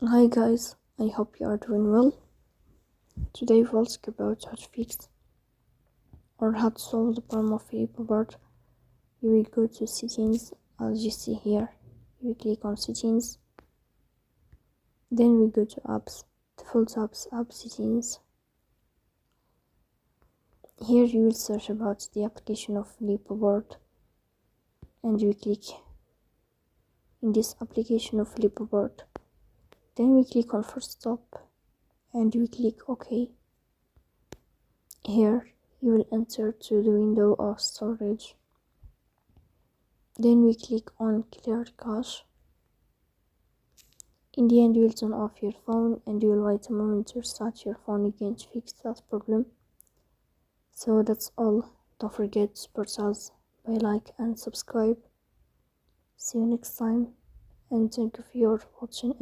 Hi guys, I hope you are doing well. Today we'll talk about how to fix or how to solve the problem of Flipboard. You will go to settings as you see here. You will click on settings. Then we go to apps, default apps, app settings. Here you will search about the application of Flipboard and you click in this application of Flipboard. Then we click on first stop and you click OK. Here you will enter to the window of storage. Then we click on clear cache. In the end you will turn off your phone and you will wait a moment to restart your phone again to fix that problem. So that's all. Don't forget to support us by like and subscribe. See you next time and thank you for your watching.